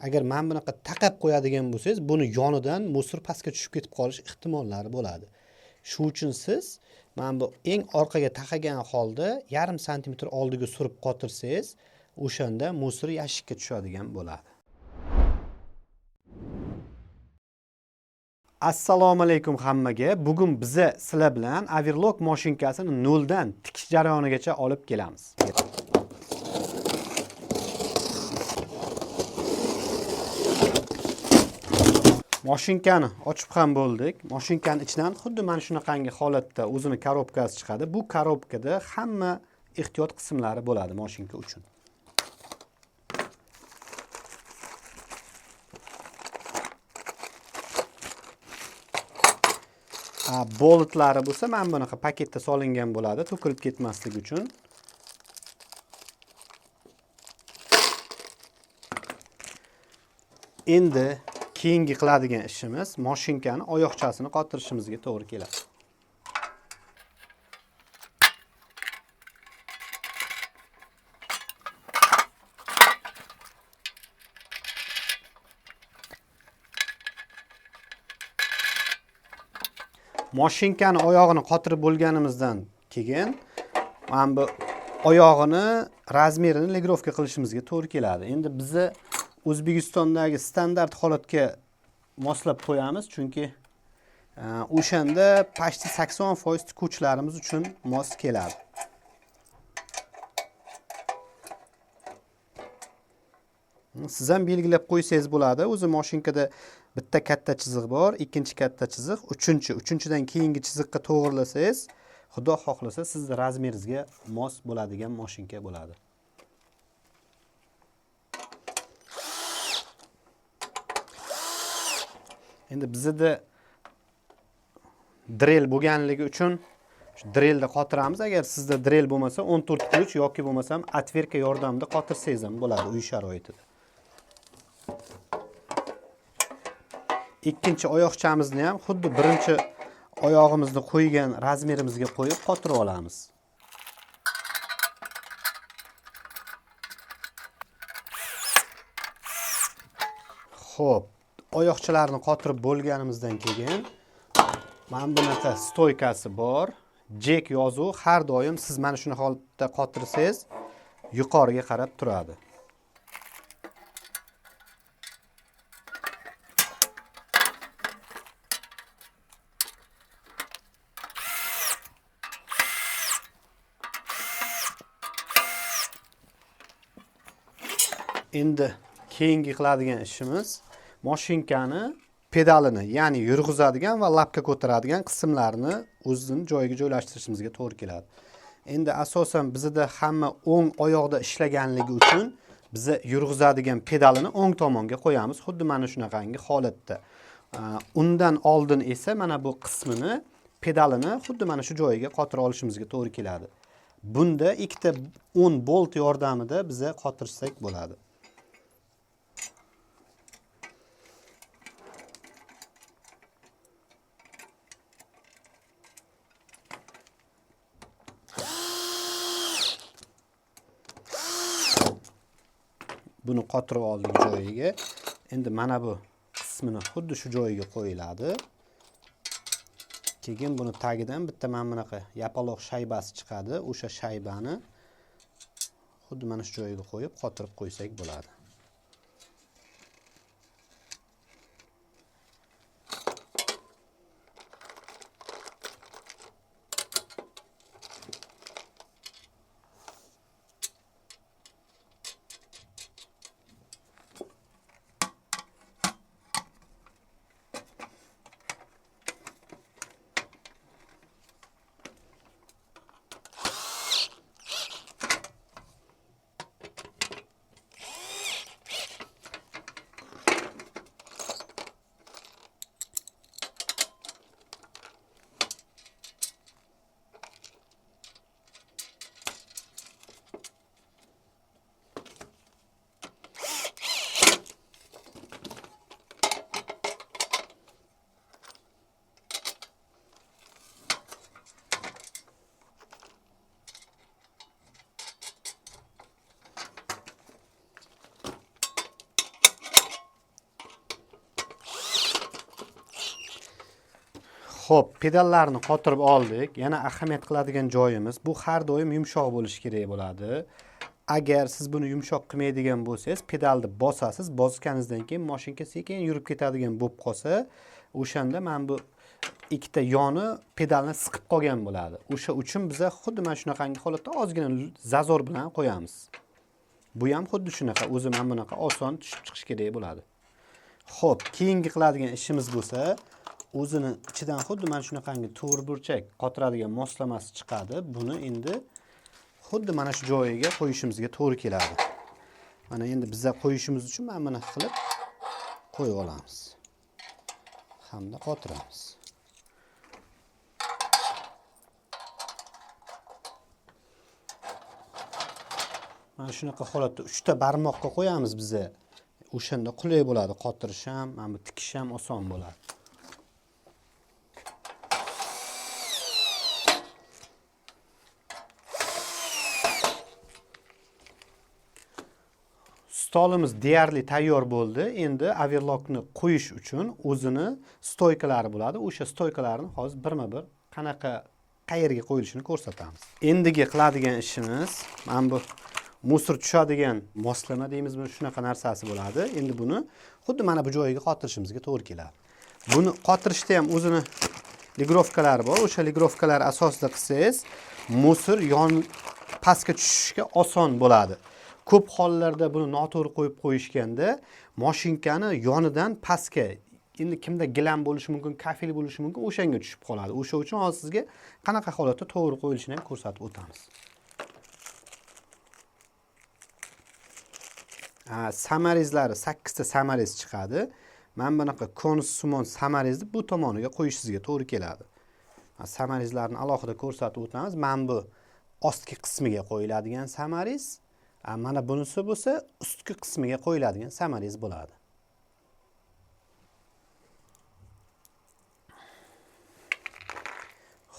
Agar men bunaqa taqab qo'yadigan bo'lsangiz, buni yonidan musor pastga tushib ketib qolish ehtimollari bo'ladi. Shu uchun siz mana bu eng orqaga taqagan holda 1/2 santimetr oldiga surib qotirsangiz, o'shanda musor yashikka tushadigan bo'ladi. Assalomu alaykum hammaga. Bugun biza sizlar bilan Averlock mashinkasini noldan tikish jarayonigacha olib kelamiz. Mashinkani ochib ham bo'ldik. Mashinkaning ichidan xuddi mana shunaqangi holatda o'zini korobkasi chiqadi. Bu korobkada hamma ehtiyot qismlari bo'ladi mashinka uchun. Boltlari bo'lsa mana bunaqa paketda solingan bo'ladi, to'kilib ketmasligi uchun. Endi keyingi qiladigan ishimiz mashinkani oyoqchasini qotirishimizga to'g'ri keladi. Mashinkani oyog'ini qotirib bo'lganimizdan keyin mana bu oyog'ini razmerini legirovka qilishimizga to'g'ri keladi. Endi bizni O'zbekistondagi standart holatga moslab qo'yamiz, chunki o'shanda почти 80% tikuvchilarimiz uchun mos keladi. Siz ham belgilab qo'ysangiz bo'ladi. O'zi mashinkada bitta katta chiziq bor, ikkinchi katta chiziq, uchinchidan keyingi chiziqqa to'g'rilasangiz, Xudo xohlasa sizning razmeringizga mos bo'ladigan mashinka bo'ladi. Endi bizda drill bo'lganligi uchun shu drillda qotiramiz. Agar sizda drill bo'lmasa 14 qilich yoki bo'lmasam atverka yordamida qotirsangiz ham bo'ladi uy sharoitida. Ikkinchi oyoqchamizni ham xuddi birinchi oyog'imizni qo'ygan razmerimizga qo'yib qotirib olamiz. Xo'p, oyoqchalarni qotirib bo'lganimizdan keyin mana bunaqa stoykasi bor. Jack yozuv har doim siz mana shuni holatda qotirsangiz yuqoriga qarab turadi. Endi keyingi qiladigan ishimiz mashinkani pedalini, ya'ni yurg'izadigan va lapka ko'taradigan qismlarini o'zining joyiga joylashtirishimizga to'g'ri keladi. Endi asosan bizda hamma o'ng oyoqda ishlaganligi uchun biz yurg'izadigan pedalini o'ng tomonga qo'yamiz, xuddi mana shunaqangi holatda. Undan oldin esa mana bu qismini pedalini xuddi mana shu joyiga qotira olishimizga to'g'ri keladi. Bunda ikkita 10 bolt yordamida biz qotirsak bo'ladi. Buni qotirib oldik joyiga. Endi mana bu qismini xuddi shu joyiga qo'yiladi. Keyin buni tagidan bitta mana bunaqa yapaloq shaybasi chiqadi. O'sha shaybani xuddi mana shu joyiga qo'yib qotirib qo'ysak bo'ladi. Xo'p, pedallarni qotirib oldik. Yana ahamiyat qiladigan joyimiz, bu har doim yumshoq bo'lishi kerak bo'ladi. Agar siz buni yumshoq qilmaydigan bo'lsangiz, pedalni bosasiz, bosganingizdan keyin mashina sekin yurib ketadigan bo'lib qolsa, o'shanda men bu ikkita yoni pedalni siqib qolgan bo'ladi. O'sha uchun biz xuddi mana shunaqangi holatda ozgina zazor bilan qo'yamiz. Bu ham xuddi shunaqa, o'zi mana bunaqa oson tushib chiqish kerak bo'ladi. Xo'p, keyingi qiladigan ishimiz bo'lsa, o'zini ichidan xuddi mana shunaqangi to'rtburchak qotiradigan moslamasi chiqadi. Buni endi xuddi mana shu joyiga qo'yishimizga to'g'ri keladi. Mana endi bizga qo'yishimiz uchun mana buni qilib qo'yib olamiz. Hamda qotiramiz. Mana shunaqa holatda 3 ta barmoqqa qo'yamiz bizga. O'shanda qulay bo'ladi, qotirish ham, mana bu tikish ham oson bo'ladi. Stolimiz deyarli tayyor bo'ldi. Endi overlockni qo'yish uchun o'zini stoykalari bo'ladi. O'sha stoykalarni hozir birma-bir qayerga qo'yilishini ko'rsatamiz. Endigi qiladigan ishimiz mana bu musor tushadigan moslama deymizmi, shunaqa narsasi bo'ladi. Endi buni xuddi mana bu joyiga qotirishimizga to'g'ri keladi. Buni qotirishda ham o'zini ligrovkalari bor. O'sha ligrovkalar asosida qilsangiz, musor pastga tushishga oson bo'ladi. Ko'p hollarda buni noto'g'ri qo'yib qo'yishganda mashinkani yonidan pastga, endi kimda gilam bo'lishi mumkin, kafel bo'lishi mumkin, o'shanga tushib qoladi. O'sha uchun hozir sizga qanaqa holatda to'g'ri qo'yilishini ham ko'rsatib o'tamiz. Samarizlari 8 ta samariz chiqadi. Men bunaqa konussimon samarizni bu tomoniga qo'yishingizga to'g'ri keladi. Samarizlarni alohida ko'rsatib o'tamiz. Men bu ostki qismiga qo'yiladigan samariz, mana bunisi bo'lsa ustki qismiga qo'yiladigan samariz bo'ladi.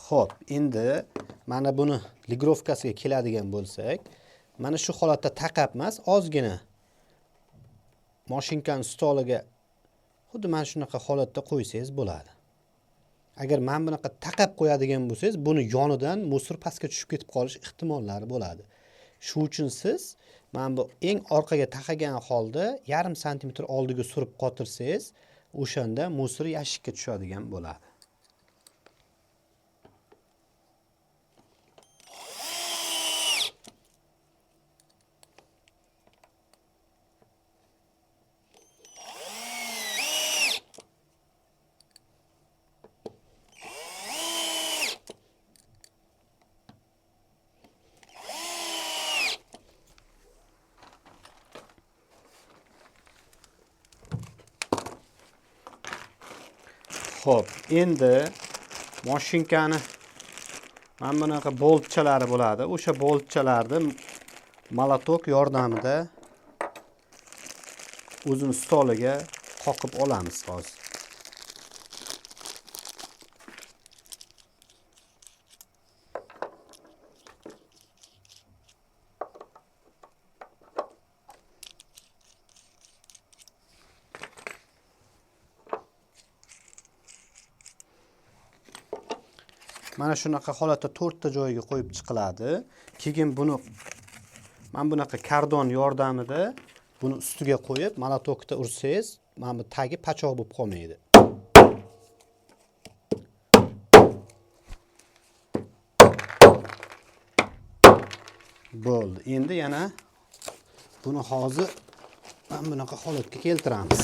Xo'p, endi mana buni ligrovkasiga keladigan bo'lsak, mana shu holatda taqab emas, ozgina mashinkaning stoliga xuddi mana shunaqa holatda qo'ysangiz bo'ladi. Agar men bunaqa taqab qo'yadigan bo'lsangiz, buni yonidan musor pastga tushib ketib qolish ehtimollari bo'ladi. Shu uchun siz mana bu eng orqaga taqagan holda 0,5 santimetr oldiga surib qotirsangiz, o'shanda musor yashikka tushadigan bo'ladi. Xo'p, endi mashinkani mana bunaqa boltchalari bo'ladi. O'sha boltchalarni molotok yordamida o'zini stoliga qoqib olamiz hozir. Mana shunaqa holatda 4 ta joyiga qo'yib chiqiladi. Keyin buni mana bunaqa kardon yordamida buni ustiga qo'yib, molotokda ursangiz, mana bu tagi pachoq bo'lib qolmaydi. Bo'ldi. Endi yana buni hozir mana bunaqa holatga keltiramiz.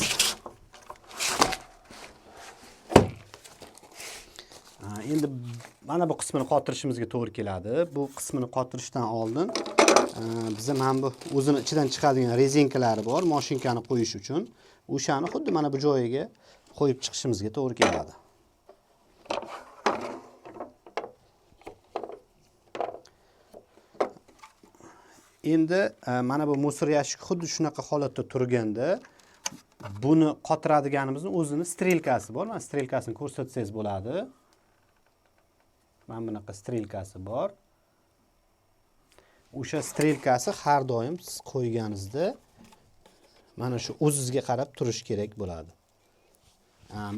Endi mana bu qismini qotirishimizga to'g'ri keladi. Bu qismini qotirishdan oldin biza mana bu o'zini ichidan chiqadigan rezinkalari bor, mashinkani qo'yish uchun. O'shani xuddi mana bu joyiga qo'yib chiqishimizga to'g'ri keladi. Endi mana bu musor yashik xuddi shunaqa holatda turganda buni qotiradiganimizning o'zini strelkasi bor. Mana strelkasini ko'rsatsangiz bo'ladi. Mana bunaqa strelkasi bor. O'sha strelkasi har doim siz qo'yganingizda mana shu o'zizga qarab turish kerak bo'ladi.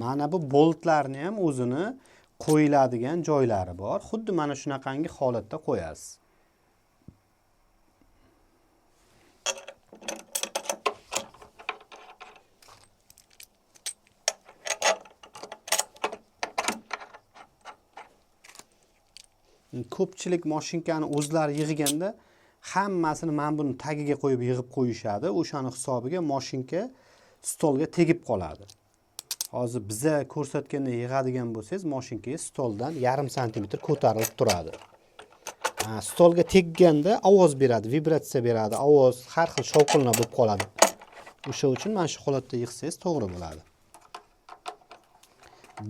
Mana bu boltlarni ham o'zini qo'yiladigan joylari bor. Xuddi mana shunaqangi holatda qo'yasiz. Ko'pchilik mashinkani o'zlari yig'ganda hammasini mana buni tagiga qo'yib yig'ib qo'yishadi. O'shani hisobiga mashinka stolga tegib qoladi. Hozir biza ko'rsatganda yig'adigan bo'lsangiz, mashinkangiz stoldan 1,5 santimetr ko'tarilib turadi. Stolga tegganda ovoz beradi, vibratsiya beradi, ovoz har xil shovqinlar bo'lib qoladi. O'sha uchun mana shu holatda yig'sangiz to'g'ri bo'ladi.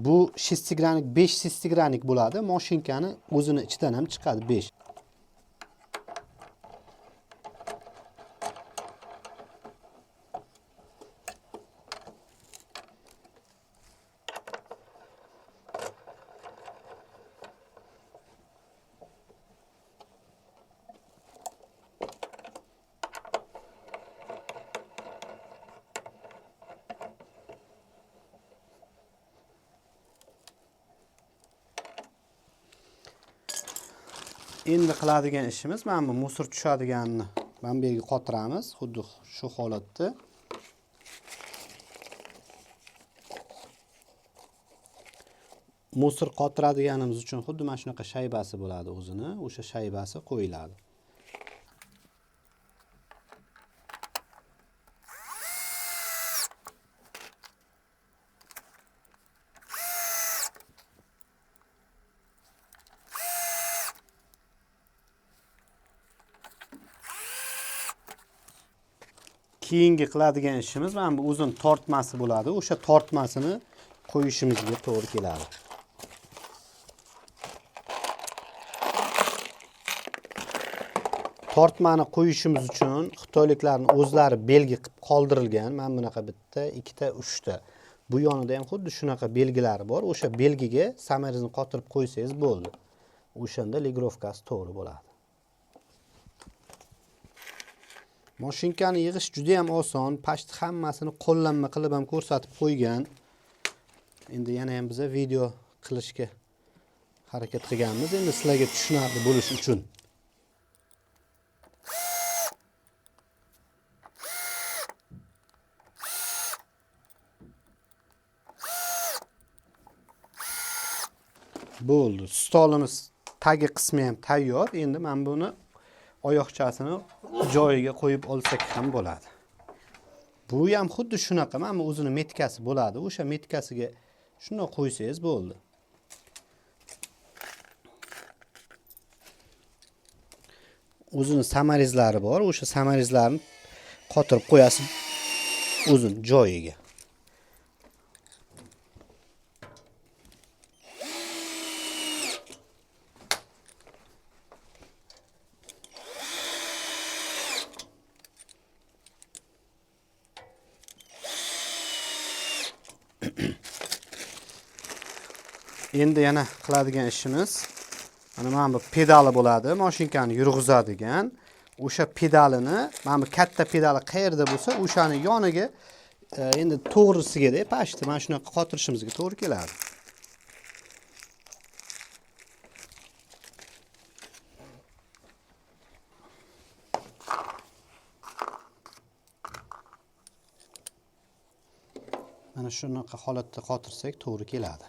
Bu shestigranik 5 shestigranik bo'ladi. Mashinkani o'zini ichidan ham chiqadi 5. Endi qiladigan ishimiz mana bu musor tushadiganini mana bu yerga qotiramiz, xuddi shu holatda. Musor qotiradiganimiz uchun xuddi mana shunaqa shaybasi bo'ladi o'zini, o'sha shaybasi qo'yiladi. Keyingi qiladigan ishimiz mana bu uzun tortmasi bo'ladi. O'sha tortmasini qo'yishimizga to'g'ri keladi. Tortmani qo'yishimiz uchun xitoyliklarning o'zlari belgi qilib qoldirilgan. Mana bunaqa bitta, ikkita, 3 ta. Bu yonida ham xuddi shunaqa belgilari bor. O'sha belgiga samaringizni qotirib qo'ysangiz bo'ldi. O'shanda ligrovkasi to'g'ri bo'ladi. Mashinkani yig'ish juda ham oson. Pashti hammasini qo'llanma qilib ham ko'rsatib qo'ygan. Endi yana ham biz video qilishga harakat qilganmiz. Endi sizlarga tushunarli bo'lish uchun. Bo'ldi. Stolimiz tagi qismi ham tayyor. Endi men buni oyoqchasini joyiga qo'yib olsak ham bo'ladi. Bu ham xuddi shunaqa, mana o'zini metkasi bo'ladi. O'sha metkasiga shuni qo'ysangiz bo'ldi. O'zini samarizlari bor. O'sha samarizlarni qotirib qo'yasiz o'zini joyiga. Endi yana qiladigan ishimiz mana bu pedali bo'ladi. Mashinkani yurg'izadigan. O'sha pedalini, mana bu katta pedali qayerda bo'lsa, o'shani yoniga endi to'g'risiga-da pashti mana shunaqa qotirishimizga to'g'ri keladi. Mana shunaqa holatda qotirsak to'g'ri keladi.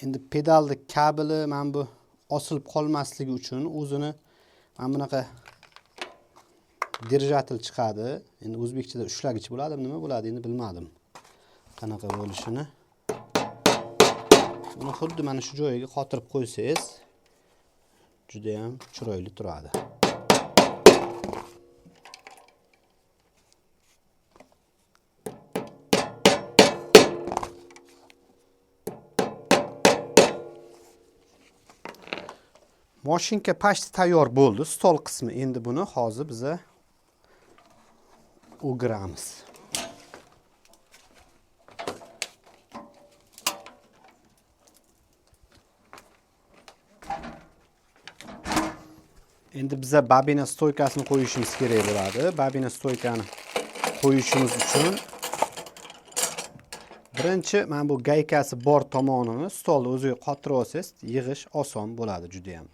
Endi pedalni kabeli mana bu osilib qolmasligi uchun o'zini mana bunaqa держатель chiqadi. Endi o'zbekchada ushlagich bo'ladimi, nima bo'ladi endi bilmadim. Qanaqa bo'lishini. Uni xuddi mana shu joyiga qotirib qo'ysangiz juda ham chiroyli turadi. Mashinka pashti tayyor bo'ldi. Stol qismi. Endi buni hozir biz o'giramiz. Endi biza babina stoykasini qo'yishimiz kerak bo'ladi. Babina stoykani qo'yishimiz uchun birinchi mana bu gaykasi bor tomonini stolni o'ziga qotirib olsangiz, yig'ish oson bo'ladi juda ham.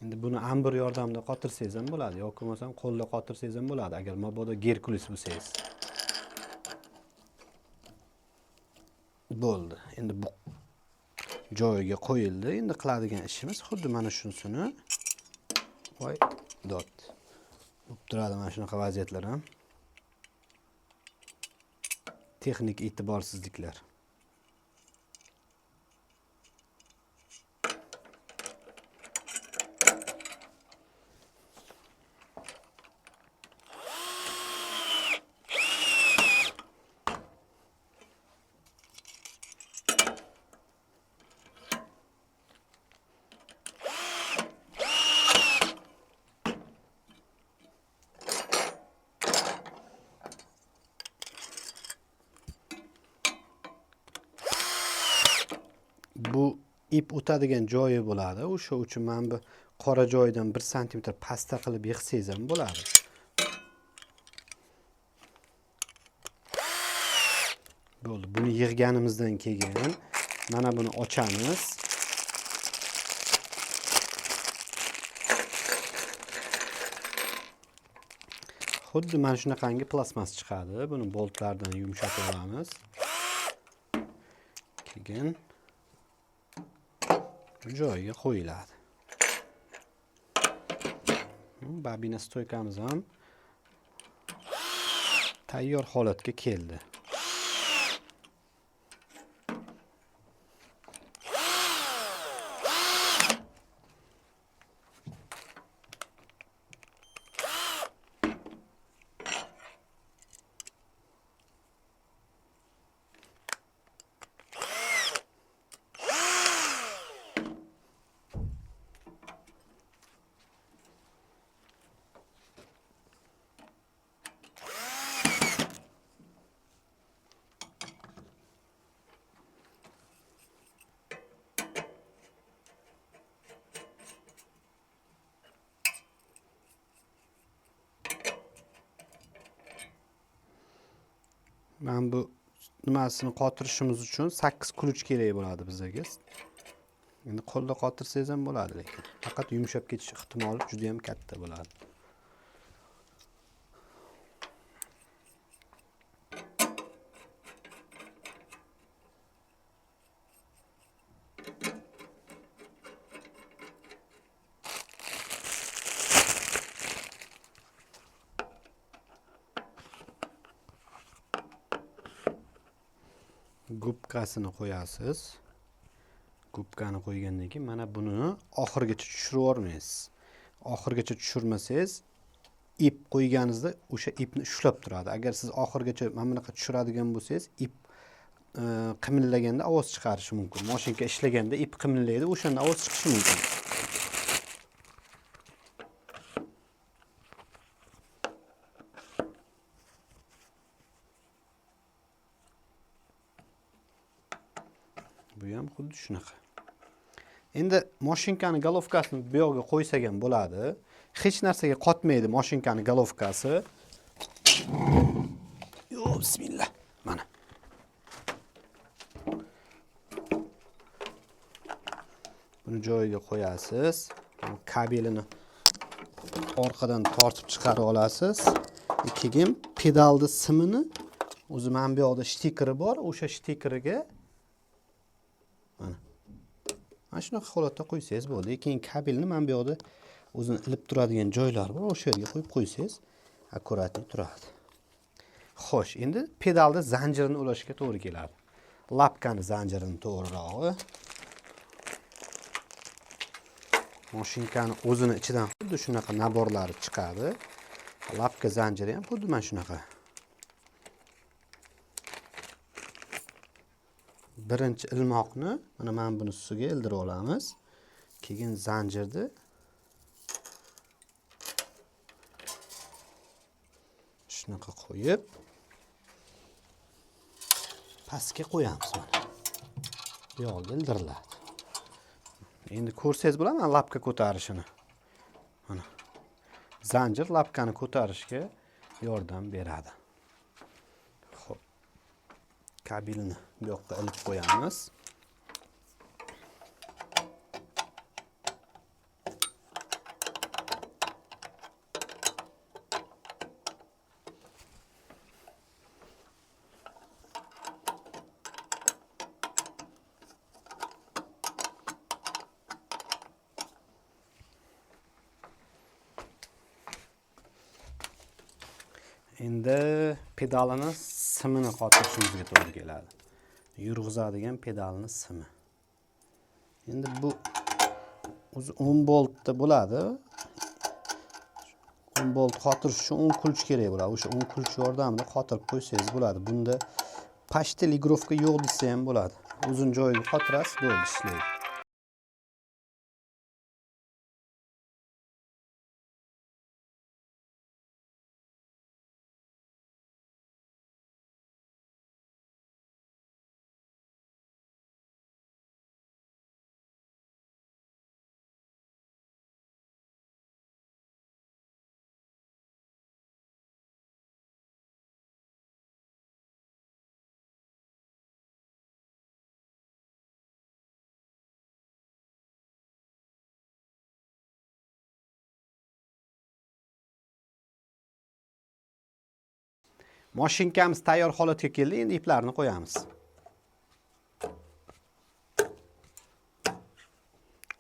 Endi buni ambir yordamida qotirsangiz ham bo'ladi yoki bo'lmasam qo'lda qotirsangiz ham bo'ladi agar mabodo Gerkules bo'lsangiz. Bo'ldi. Endi bu joyiga qo'yildi. Endi qiladigan ishimiz xuddi mana shunusini voy dot. Bo'lib turadi mana shunaqa vaziyatlar ham. Texnik e'tiborsizliklar. Bu ip o'tadigan joyi bo'ladi. O'sha uchun men bu qora joyidan 1 sm pastda qilib yig'sangiz ham bo'ladi. Bo'ldi. Buni yig'ganimizdan keyin mana buni ochamiz. Xuddi mana shunaqangi plastmas chiqadi. Buni boltlardan yumshatib olamiz. Keyin joyiga qo'yiladi. Babina stoykamiz ham tayyor holatga keldi. Men bu nimasini qotirishimiz uchun 8 kuluch kerak bo'ladi bizga. Endi qo'lda qotirsangiz ham bo'ladi, lekin faqat yumshab ketish ehtimoli juda ham katta bo'ladi. Gubkasini qo'yasiz. Gubkani qo'ygandan keyin mana buni oxirigacha tushirib yormaysiz. Oxirigacha tushirmasangiz, ip qo'yganingizda o'sha ipni ushlab turadi. Agar siz oxirigacha mana bunaqa tushiradigan bo'lsangiz, ip qimillaganda ovoz chiqarishi mumkin. Mashinka ishlaganda ip qimillaydi, o'shanda ovoz chiqishi mumkin. Bu ham xuddi shunaqa. Endi mashinkani golovkasini bu yoqqa qo'ysak ham bo'ladi. Hech narsaga qotmaydi mashinkani golovkasi. Yo, bismillah. Mana. Buni joyiga qo'yasiz. Kabelini orqadan tortib chiqarib olasiz. Keyin pedalni simini o'zi mana bu yoqda stikeri bor, o'sha stikeriga mana shunaqa holatda qo'ysangiz bo'ldi. Keyin kabelni mana bu yoqda o'zini ilib turadigan joylari bor, o'sha yerga qo'yib qo'ysangiz akkuratli turadi. Xo'sh, endi pedalda zanjirini ulashga to'g'ri keladi. Lapkani zanjirini to'g'rirog'i. Mashinkani o'zini ichidan xuddi shunaqa naborlari chiqadi. Lapka zanjiri ham xuddi mana shunaqa. Birinchi ilmoqni mana buni ustiga ildirib olamiz. Keyin zanjirni shunaqa qo'yib pastga qo'yamiz mana. Bu yoqda ildiriladi. Endi ko'rsangiz bo'ladi mana lapka ko'tarishini. Mana zanjir lapkani ko'tarishga yordam beradi. Xo'p. Kabelni bu yoqqa ilib qo'yamiz. Endi pedalini simini qotirishimizga to'g'ri keladi. Yurg'izadigan pedalni simi. Endi bu o'zi 10 voltda bo'ladi. 10 volt qotirish uchun 10 kulch kerak bo'ladi. O'sha 10 kulch yordamida qotirib qo'ysangiz bo'ladi. Bunda pashta ligrovka yo'q desa ham bo'ladi. Uzun joyiga qotirasiz, bo'ldi ishlaydi. Mashinkamiz tayyor holatga keldi. Endi iplarni qo'yamiz.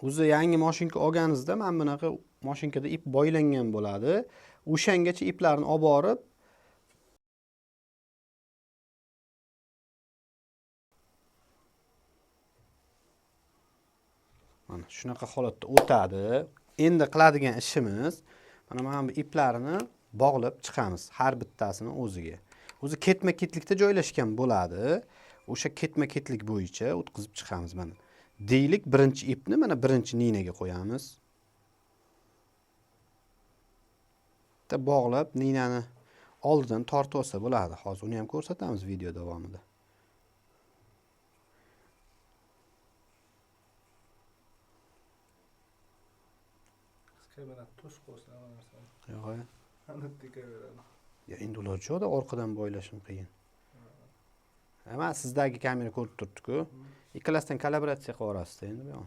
O'zi yangi mashinka olganingizda mana bunaqa mashinkada ip boylangan bo'ladi. O'shangacha iplarni olib borib mana shunaqa holatda o'tadi. Endi qiladigan ishimiz mana bu iplarini bog'lab chiqamiz har bittasini o'ziga. O'zi ketma-ketlikda joylashgan bo'ladi. O'sha ketma-ketlik bo'yicha o'tkazib chiqamiz mana. Deylik birinchi ipni mana birinchi ninaga qo'yamiz. Bitta bog'lab ninani oldidan tortib olsa bo'ladi. Hozir uni ham ko'rsatamiz video davomida. Yo'q. Ya endi ular jo'da orqadan boylashim qiyin. Ama sizdagi kamera ko'rib turibdi-ku. Ikkalasidan kalibratsiya qilib olasiz endi bu yo'q.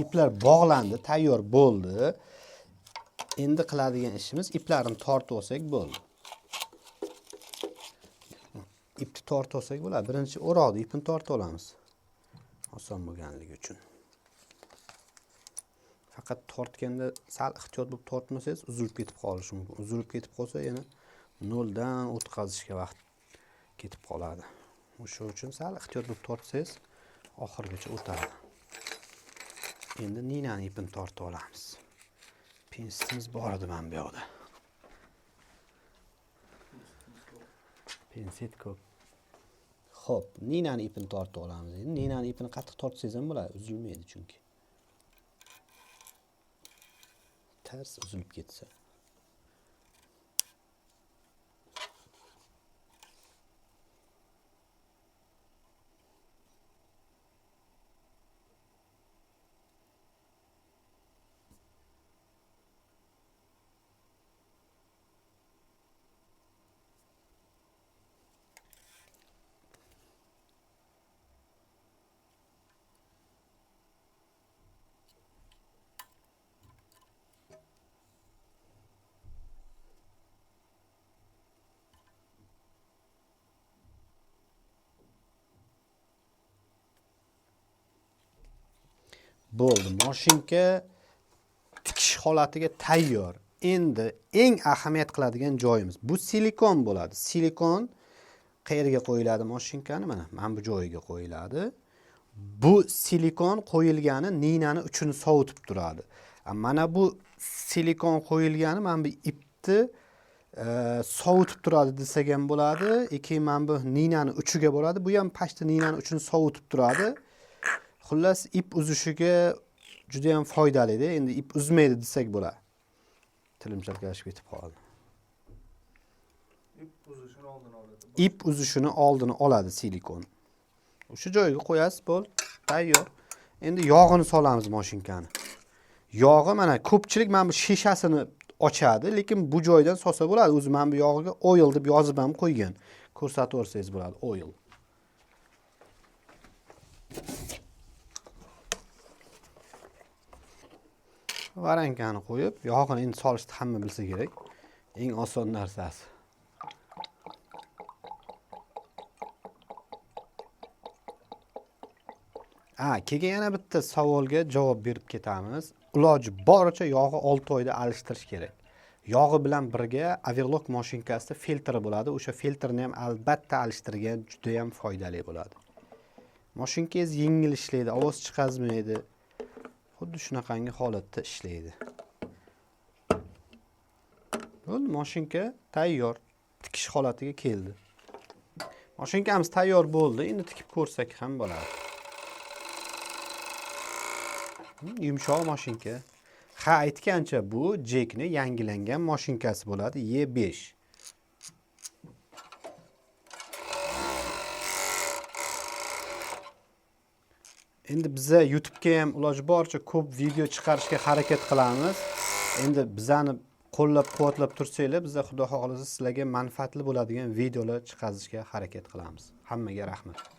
Iplar bog'landi, tayyor bo'ldi. Endi qiladigan ishimiz iplarni tortib olsak bo'ldi. Ipni tortib olsak bo'ladi. Birinchi o'roqni ipini tortib olamiz. Oson bo'lganligi uchun. Faqat tortganda sal ehtiyot bo'lib tortmasangiz uzilib ketib qolishi mumkin. Uzilib ketib qolsa yana noldan o'tkazishga vaqt ketib qoladi. O'sha uchun sal ehtiyot bo'lib tortsangiz oxirigacha o'tadi. Endi ninani ipini tortib olamiz. Pensimiz bor edi mana bu yoqda. Penset ko'p. Xo'p, ninani ipini tortib olamiz. Endi ninani ipini qattiq tortsangiz ham bo'ladi, uzilmaydi chunki. Ters uzilib ketsa. Bo'ldi. Mashinka tikish holatiga tayyor. Endi eng ahamiyat qiladigan joyimiz bu silikon bo'ladi. Silikon qayerga qo'yiladi mashinkani? Mana bu joyiga qo'yiladi. Bu silikon qo'yilgani ninani uchini sovutib turadi. Mana bu silikon qo'yilgani mana bu ipni sovutib turadi desak ham bo'ladi. Keyin mana bu ninani uchiga bo'ladi. Bu ham pashta ninani uchini sovutib turadi. Xullas ip uzishiga juda ham foydali-da. Endi ip uzmaydi desak bo'ladi. Tilim chalkashib ketib qoldi. ip uzishini oldini oladi silikon. O'sha joyga qo'yasiz, bo'l, tayyor. Endi yog'ini solamiz mashinkani. Yog'i mana ko'pchilik mana bu shishasini ochadi, lekin bu joydan solsa bo'ladi. O'zi men bu yog'iga oil deb yozib ham qo'ygan. Ko'rsatib o'rsangiz bo'ladi, oil. Varankani qo'yib, yog'ini endi solishni hamma bilsa kerak. Eng oson narsasi. Keyin yana bitta savolga javob berib ketamiz. Iloji boricha yog'i 6 oyda alishtirish kerak. Yog'i bilan birga Averlock mashinkasida filtri bo'ladi. O'sha filtrni ham albatta alishtirgan juda ham foydali bo'ladi. Mashinkangiz yengil ishlaydi, ovoz chiqazmaydi. Xuddi shunaqangi holatda ishlaydi. Bo'ldi, mashinka tayyor, tikish holatiga keldi. Mashinkamiz tayyor bo'ldi. Endi tikib ko'rsak ham bo'ladi. Yumshoq mashinka. Aytgancha bu Jekni yangilangan mashinkasi bo'ladi, E5. Endi biz YouTube'ga ham iloji boricha ko'p video chiqarishga harakat qilamiz. Endi bizani qo'llab-quvvatlab tursanglar, biz xudo xohlasa sizlarga manfaatli bo'ladigan videolar chiqarishga harakat qilamiz. Hammaga rahmat.